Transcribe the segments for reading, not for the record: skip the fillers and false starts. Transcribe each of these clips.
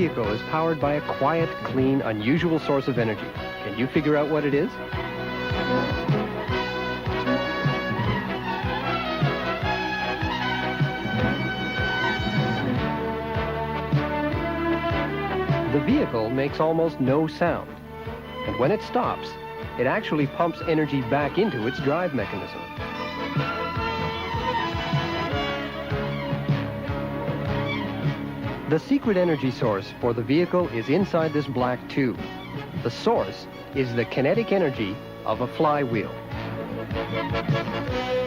vehicle is powered by a quiet, clean, unusual source of energy. Can you figure out what it is? The vehicle makes almost no sound, and when it stops, it actually pumps energy back into its drive mechanism. The secret energy source for the vehicle is inside this black tube. The source is the kinetic energy of a flywheel.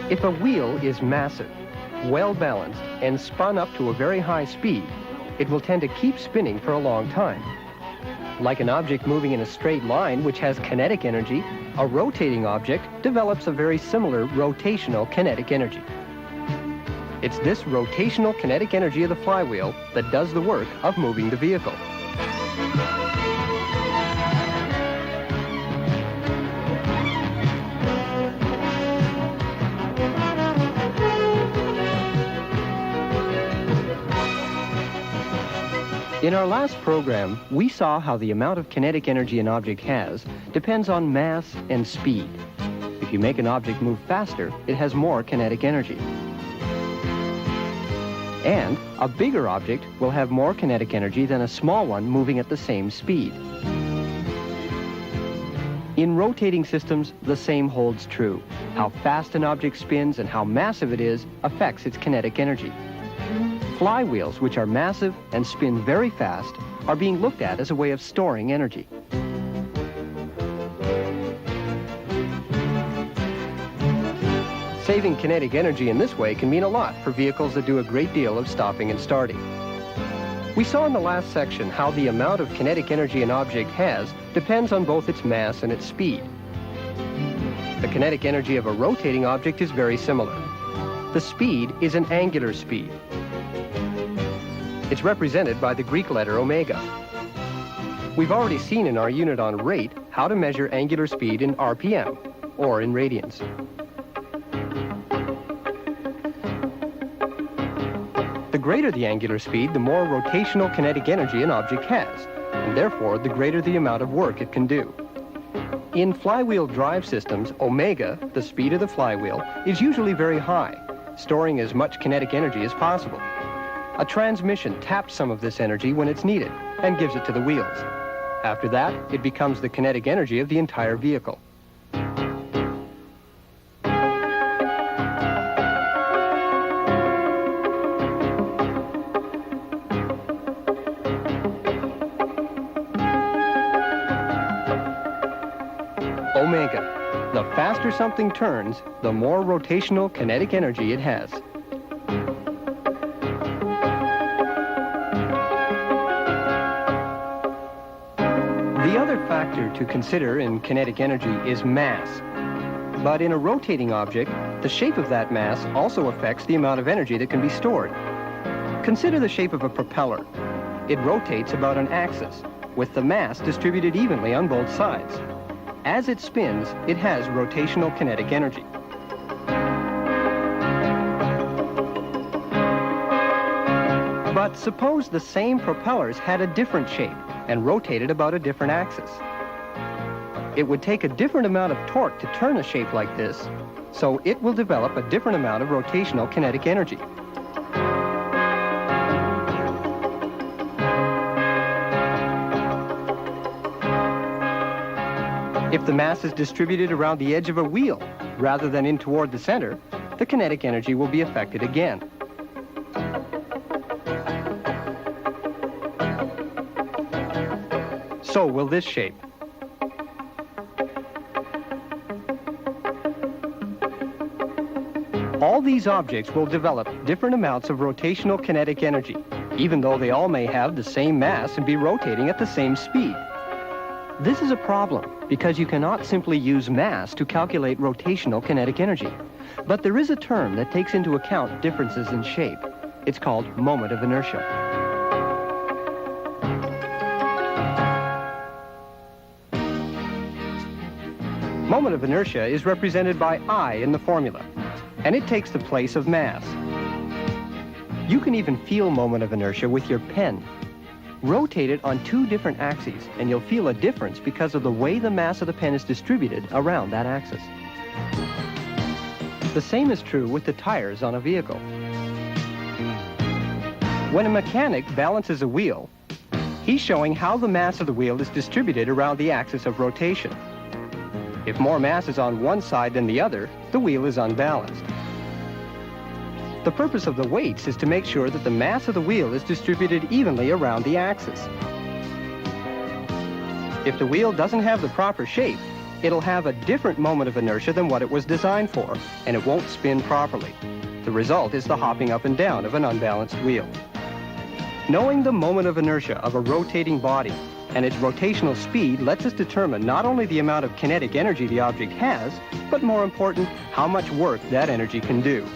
If a wheel is massive, well balanced, and spun up to a very high speed, it will tend to keep spinning for a long time. Like an object moving in a straight line which has kinetic energy, a rotating object develops a very similar rotational kinetic energy. It's this rotational kinetic energy of the flywheel that does the work of moving the vehicle. In our last program, we saw how the amount of kinetic energy an object has depends on mass and speed. If you make an object move faster, it has more kinetic energy. And a bigger object will have more kinetic energy than a small one moving at the same speed. In rotating systems, the same holds true. How fast an object spins and how massive it is affects its kinetic energy. Flywheels, which are massive and spin very fast, are being looked at as a way of storing energy. Saving kinetic energy in this way can mean a lot for vehicles that do a great deal of stopping and starting. We saw in the last section how the amount of kinetic energy an object has depends on both its mass and its speed. The kinetic energy of a rotating object is very similar. The speed is an angular speed. It's represented by the Greek letter omega. We've already seen in our unit on rate how to measure angular speed in RPM, or in radians. The greater the angular speed, the more rotational kinetic energy an object has, and therefore the greater the amount of work it can do. In flywheel drive systems, omega, the speed of the flywheel, is usually very high, storing as much kinetic energy as possible. A transmission taps some of this energy when it's needed and gives it to the wheels. After that, it becomes the kinetic energy of the entire vehicle. Omega. The faster something turns, the more rotational kinetic energy it has. The other factor to consider in kinetic energy is mass. But in a rotating object, the shape of that mass also affects the amount of energy that can be stored. Consider the shape of a propeller. It rotates about an axis, with the mass distributed evenly on both sides. As it spins, it has rotational kinetic energy. But suppose the same propellers had a different shape and rotated about a different axis. It would take a different amount of torque to turn a shape like this, so it will develop a different amount of rotational kinetic energy. If the mass is distributed around the edge of a wheel rather than in toward the center, the kinetic energy will be affected again. So will this shape. All these objects will develop different amounts of rotational kinetic energy, even though they all may have the same mass and be rotating at the same speed. This is a problem because you cannot simply use mass to calculate rotational kinetic energy. But there is a term that takes into account differences in shape. It's called moment of inertia. Moment of inertia is represented by I in the formula, and it takes the place of mass. You can even feel moment of inertia with your pen. Rotate it on 2 different axes, and you'll feel a difference because of the way the mass of the pen is distributed around that axis. The same is true with the tires on a vehicle. When a mechanic balances a wheel, he's showing how the mass of the wheel is distributed around the axis of rotation. If more mass is on one side than the other, the wheel is unbalanced. The purpose of the weights is to make sure that the mass of the wheel is distributed evenly around the axis. If the wheel doesn't have the proper shape, it'll have a different moment of inertia than what it was designed for, and it won't spin properly. The result is the hopping up and down of an unbalanced wheel. Knowing the moment of inertia of a rotating body and its rotational speed lets us determine not only the amount of kinetic energy the object has, but more important, how much work that energy can do.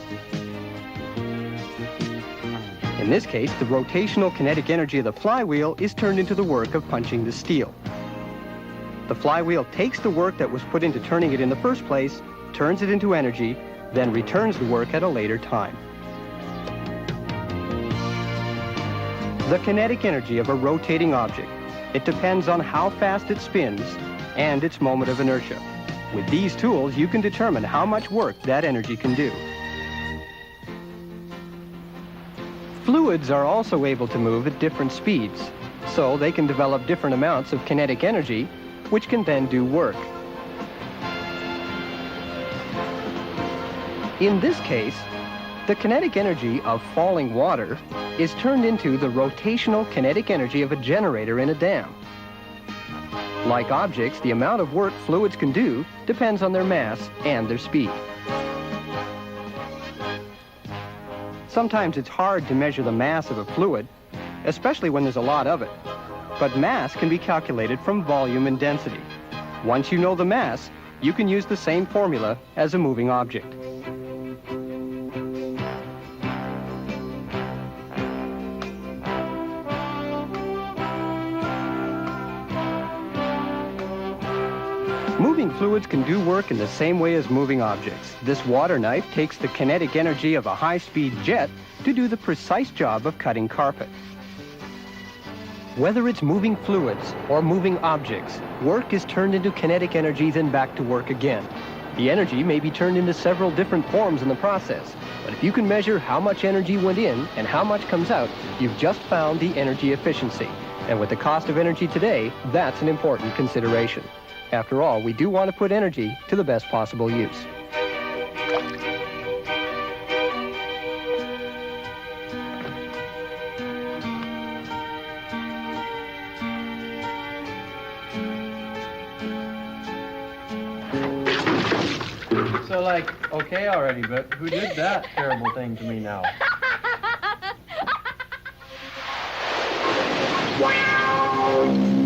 In this case, the rotational kinetic energy of the flywheel is turned into the work of punching the steel. The flywheel takes the work that was put into turning it in the first place, turns it into energy, then returns the work at a later time. The kinetic energy of a rotating object. It depends on how fast it spins and its moment of inertia. With these tools, you can determine how much work that energy can do. Fluids are also able to move at different speeds, so they can develop different amounts of kinetic energy, which can then do work. In this case, the kinetic energy of falling water is turned into the rotational kinetic energy of a generator in a dam. Like objects, the amount of work fluids can do depends on their mass and their speed. Sometimes it's hard to measure the mass of a fluid, especially when there's a lot of it. But mass can be calculated from volume and density. Once you know the mass, you can use the same formula as a moving object. Moving fluids can do work in the same way as moving objects. This water knife takes the kinetic energy of a high-speed jet to do the precise job of cutting carpet. Whether it's moving fluids or moving objects, work is turned into kinetic energy, then back to work again. The energy may be turned into several different forms in the process, but if you can measure how much energy went in and how much comes out, you've just found the energy efficiency. And with the cost of energy today, that's an important consideration. After all, we do want to put energy to the best possible use. So, like, okay already, but who did that terrible thing to me now? Wow!